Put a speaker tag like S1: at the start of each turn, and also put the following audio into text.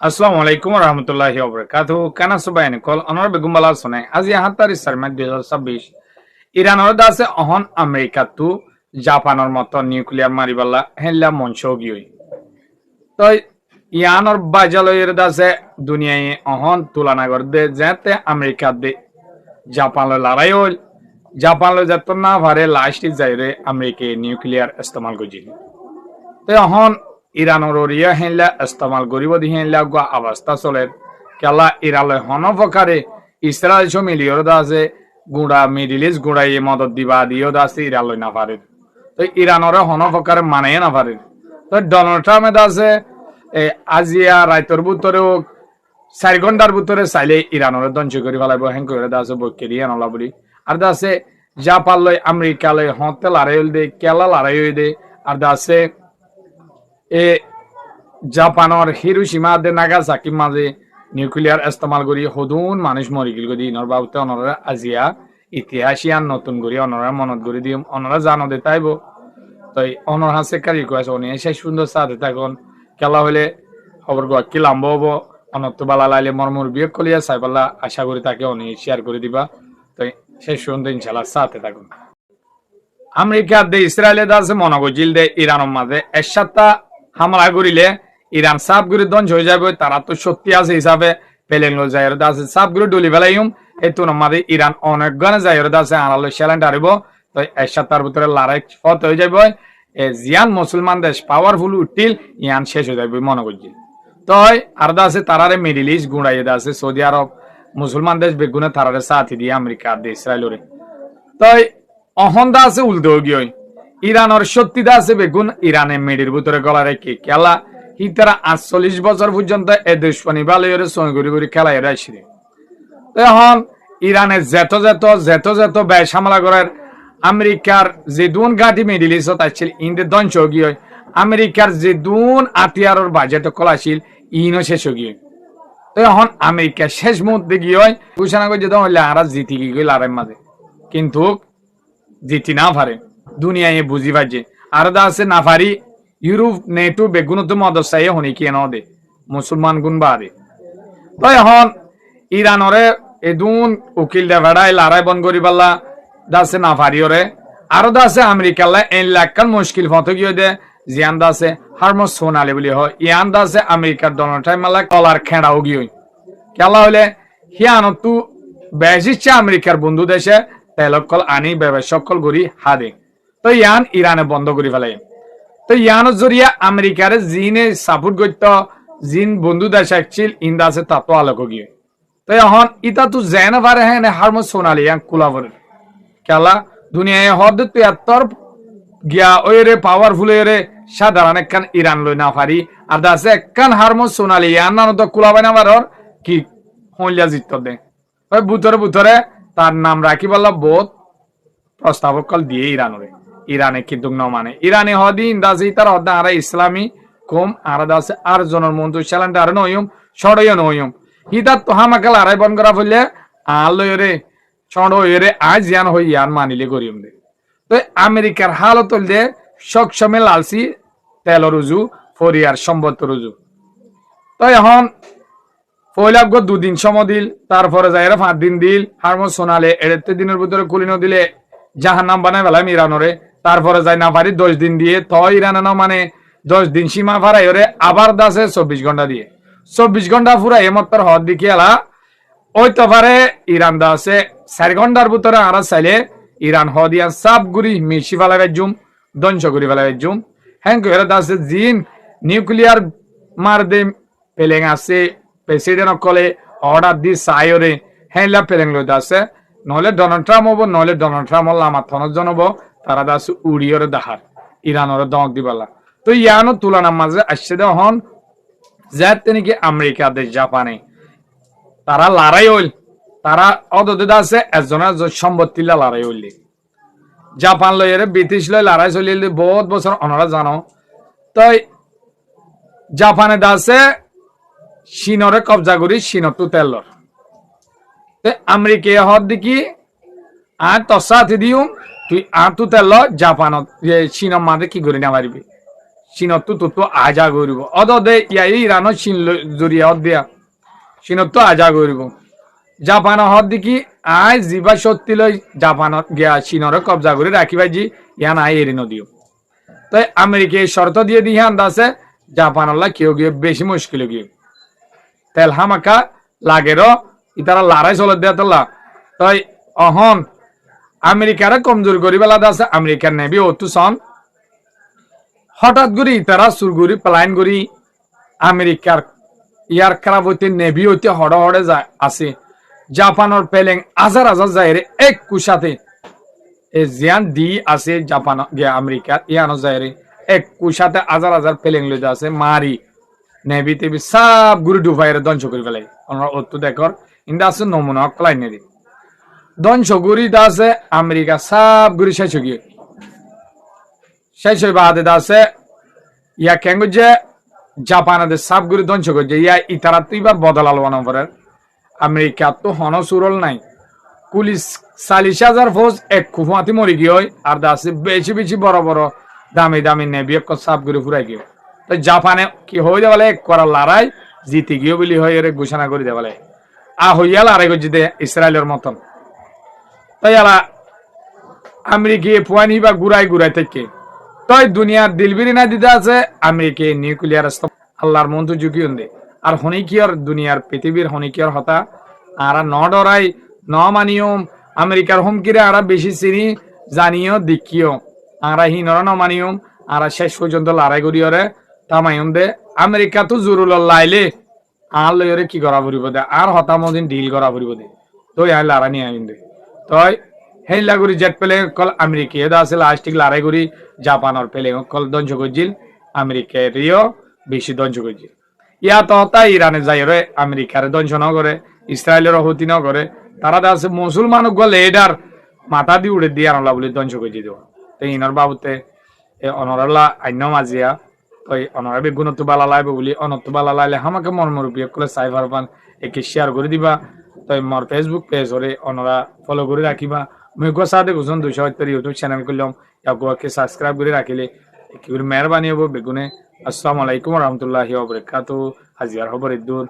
S1: আসসালামু আলাইকুম রহমতুল্লাহি ওবরাকাতুহু কানা সুবাইন কল অনর বেগম বালা সনে আজি ৭৭ সারমা ২০২৬ ইরানৰ দাসে অহন আমেৰিকাতো জাপানৰ মত নিউক্লিয়াৰ মাৰিবালা হেলা মঞ্চ গিয়ে তই ইয়ানৰ বাজালয়ের দাসে দুনিয়ায় অহন তুলনা করবে যেতে আমেরিকা দে জাপান লড়াই হল জাপান যত না ভারে লাস্ট যাইরে আমেরিকা নিউক্লিয়ার ইস্তেমাল করছিল তো অহন ইরানৰ ওরিয়া হেলা ইস্তেমাল করিব দি হেলা গো অবস্থা চলে কেলা ইরালে হন ফকারে ইসরায়েল সো মিলিয়র দাসে গুড়া মিডিল ইস্ট গুড়াই মদত দিবা দিও দাসে ইরালে না পারে তো ইরানৰ হন ফকারে মানে না পারে তো ডোনাল্ড ট্রাম্প দাসে আজিয়া রাইতর ভিতরেও ৪ ঘন্টার ভিতরে চাইলে ইরানের ধ্বংস করে ফেলাইব হেন করে দাসে বকে দিয়ে নলা বলি আর দাসে জাপান লই আমেরিকা লই হতে লড়াই দে কেলা লড়াই দে আর দাসে এ জাপানের হিরোশিমা দে নাগাসাকি মাঝে নিউক্লিয়ার ইস্তেমাল করি হদুন মানুষ মরি গিল গদি ইনর বাবুতে অনরা আজিয়া ইতিহাসিয়ান নতুন করি অনরা মনত করি দিম অনরা জানো দে তাইব তাই অনর হাসে কারি কয়েস অনি এসে সুন্দর সাথে থাকুন খেলা হলে খবর গো কি লাম্ব হবো অনত্ত বালা লাইলে মরমুর বিয়ে কলিয়া সাইবাল্লা আশা করি তাকে অনি শেয়ার করে দিবা তাই শেষ সুন্দর ইনশাল্লাহ সাথে থাকুন আমেরিকা দে ইসরায়েলে দাসে মনগজিল দে ইরানের মাঝে একসাথে হামলা করিলে ইরান সাবগুড়ি ধ্বংস হয়ে যাবে তারা তো সত্যি আছে হিসাবে পেলেন জায়র দাসে সাবগুড়ি ডলি ফেলাইম এই তো মাঝে ইরান অনেক গণে জায়র দাসে আনালো চ্যালেঞ্জ আরিব তো একসাথের ভিতরে লড়াই ফত হয়ে যাবে জিয়ান মুসলমান দেশ পাওয়ারফুল উঠিল ইয়ান শেষ হয়ে যাবে মনগজিল তো আর দাসে তারারে মিডিল ইস্ট গুড়াইয়ে দাসে সৌদি আরব মুসলমান দেশ বেগুনে তারারে সাথে দিয়ে আমেরিকা দে ইসরায়েলরে তো অহন দাসে উল্টো গিয়ে ইরানের সত্যি দাসে বেগুন ইরানে মেডির ভিতরে গলা রেখে খেলা ইতারা ৪৮ বছর পর্যন্ত এ দুশ্মনী বালয়ের সঙ্গে ঘুরি ঘুরি খেলা এরা আসছে এখন ইরানে যেত ব্যয় হামলা করার আমেরিকার যে দুন ঘাটি মিডিল ইস্ট আসছিল ইন্দের ধ্বংস গিয়ে আমেরিকার যে দুন আতিয়ারর বাজেট কলাছিল ইনও শেষ গিয়ে তো এখন আমেরিকা শেষ মুহূর্তে গিয়ে ঘোষণা করে যেতে হলে আর জিতি গিয়ে লড়াইয়ের মাঝে কিন্তু জিতি না পারে দুনিয়ায় বুঝি পাইছে আর আছে না পারি ইউরোপ নেটো বেগুন তো মদসাই হনি কি দে মুসলমান গুণ বাদে তো এখন ইরানরে এদুন উকিল দেভাড়াই লড়াই বন করি পাল্লা দাসে না পারি ওরে আরো দাসে আমেরিকাল্লা এন লাখান মুশকিল ফত গিয়ে দে জিয়ান দাসে হারমোস সোনালে বলি হয় ইয়ান দাসে আমেরিকার ডোনাল্ড ট্রাম্প মালা কলার খেড়াও গিয়ে খেলা হলে হিয়ানো তু বেশিচ্ছে আমেরিকার বন্ধু দেশে তেলকল আনি ব্যবসকল গড়ি হাদে তো ইয়ান ইরানে বন্ধ করে ফেলে তো ইয়ানোর জরিয়া আমেরিকার জিনে সাপোর্ট করত জিন বন্ধু দেশ একছিল ইন্দা আছে তাতো আলোক গিয়ে তো এখন ইতা তো জেন পারে হ্যাঁ হারমোস সোনালি ইয়ান কুলাভর খেলা দুনিয়ায় হদ তুই এতর গিয়া ওই রে পাওয়ারফুল রে সাধারণ একখান ইরান লই না পারি আর দাসে একখান হারমোস সোনালি ইয়ান নানো তো কুলাবাই না পারর কি হইলা জিত দে ওই বুতরে তার নাম রাখি বললা বোধ প্রস্তাবকল দিয়ে ইরানে কিন্তু ন মানে ইরানে হদিন দাসে তার হদা আর ইসলামী কম আর দাসে আর জনের মন্ত্র চ্যালেঞ্জ আর নয়ম ছড়াইও নয়ম হিতার তো হামাকাল আড়াই বন করা ফেললে আলো রে ছড় রে আজ ইয়ান হই ইয়ান মানিলে গরিম দে তো আমেরিকার হালত দে সবসময় লালসি তেল রুজু ফরিয়ার সম্বত রুজু তো এখন পয়লা গো 2 দিন সময় দিল তারপরে যাইরা 5 দিন দিল হারমোস সোনালে এড়তে দিনের ভিতরে কুলিনো দিলে জাহান্নাম বানায় ফেলাম ইরানরে তারপরে যাই না পারি 10 দিন দিয়ে তো ইরানে না মানে 10 দিন সীমা ফারাই ওরে আবার দাসে 24 ঘন্টা দিয়ে 24 ঘন্টা পুরা এমত্তর হদ দিকে এলা ওই তো পারে ইরান দাসে 4 ঘন্টার ভিতরে আর চাইলে ইরান হদিয়া সাব গুড়ি মিশি ফেলাবে জুম ধ্বংস করে ফেলাবে জুম হ্যাঁ করে দাসে জিন নিউক্লিয়ার মার দে পেলেং আছে প্রেসিডেন্ট কলে অর্ডার দি সাইরে হেলা পেলেং লই দাসে নহলে ডোনাল্ড ট্রাম্প হবো নহলে ডোনাল্ড ট্রাম্প আমার থনজ জনব তারা দাস উড়িয়র দাহার ইরানর দমক দিবালা তো ইয়ানো তুলনার মাঝে আসছে দে হন যাতে নাকি আমেরিকা দেশ জাপানে তারা লড়াই হইল তারা অদদে দাসে একজনের সম্পত্তিলা লড়াই হইলি জাপান লইরে ব্রিটিশ লই লড়াই চলিল বহুত বছর অনরা জানো তো জাপানে দাসে চীনরে কবজা করি চীনতো তেলর আমেরিকা হদ দেখি আর তসাথে দিও তুই আর তু তেল জাপানত চীনের মাঝে কি করে না পারবি চীনত তো আজা কৰিব অদদে ইয়াই ইরানত চীন জরিয়া দিয়া চীনত আজা কৰিব জাপান হদ দেখি আই জিবা সত্যি লই জাপানত গিয়া চীনর কবজা করে রাখিবাই জি ইয়ান আই এরি নদীও তাই আমেরিকা শর্ত দিয়ে দিয়ে আন্দাছে জাপানল্লা কেউ গিয়ে বেশি মুশকিল গিয়ে তেল হামাকা লাগেরও ইতারা লড়াই চলে দেয়া তোলা তাই অহন আমেরিকার কমজোর করি বেলা আছে আমেরিকার নেবি অতু সন হঠাৎ করে ইতারা সুরগুড়ি প্লাইন করি আমেরিকার ইয়ার খারাপ হইতে নেভি হইতে হড় হড়ে যায় আছে জাপানের পেলেং হাজার হাজার যাইরে এক কুশাতে এ জিয়ান দি আছে জাপান গিয়া আমেরিকার ইয়ানো যাইরে এক কুশাতে হাজার হাজার পেলেং লইতে আছে মারি নেভি টেবি সব গুরু ডুবাইরে ধ্বংস করে ফেলাই আমরা অত দেখর ইন্দা আছে নমুনা কলাই নেদি ধ্বংস গুরি আছে আমেরিকা সব গুরি শেষ গিয়ে শেষ বাদে আছে ইয়া কেন যে জাপানাদের সব গুরি ধ্বংস করছে ইয়া ইতারা তো এবার বদল আলবানা পরে আমেরিকা তো হন সুরল নাই 40,000 ফৌজ এক কুফাতি মরি গিয়ে আর আছে বেশি বেশি বড় বড় দামি দামি নেবি এক সব গুরি ফুরাই গিয়ে তো জাপানে কি হয়ে যাবে করার লড়াই জিতে গিয়ে বলি হয় এর ঘোষণা করে দেবে হইয়া লড়াই করছি দে ইসরায়েলের মতন তাই আলা আমেরিকা পুয়ানি বা গুড়াই গুড়াই থেকে তাই দুনিয়ার দিলবিরি না দিতে আছে আমেরিকা নিউক্লিয়ার আল্লাহর মন্ত্র ঝুঁকি দে আর হনিকিয়র দুনিয়ার পৃথিবীর হনিকিয়র হতা আর ন ডরাই ন মানিয়ম আমেরিকার হুমকিরে আর বেশি চিনি জানিও দেখিও আর হিনর ন মানিয়ম আর শেষ পর্যন্ত লড়াই করিয়রে তামাইম দে আমেরিকা তো জরুল লাইলে আর লইরে কি করা ফুরিব দে আর হতামদিন ডিল করা ফুরিব দে তো আই লড়া নিয়ে আইন দে তই হেলা করি জেট পেলে কল আমেরিকা এদা আছে লাস্টিক লড়াই করি জাপানের পেলে কল ধ্বংস করছিল আমেরিকা রিও বেশি ধ্বংস করছিল ইয়া তো হতা ইরানে যাই রে আমেরিকার ধ্বংস ন করে ইসরায়েলের হতি ন করে তারা আছে মুসলমান গলে এডার মাথা দিয়ে উড়ে দিয়ে আনলা বলে ধ্বংস করে দিব তো ইনর বাবুতে অনরাল্লা আইন মাজিয়া ওই অনরা বেগুনত বালা লাইবে বলি অনত বালা লাইলে আমাকে মন মরুবি কলে সাইবার পান একে শেয়ার করে দিবা তাই মোর ফেসবুক পেজ হরে অনরা ফলো করে রাখিবা মুই গোসাদে গুজন 270 ইউটিউব চ্যানেল করলাম ইয়াকে সাবস্ক্রাইব করে রাখিলে কি মেহরবানি হবো বেগুনে আসসালামু আলাইকুম ওয়া রাহমাতুল্লাহি ওয়া বারাকাতুহু হাজির খবর দূর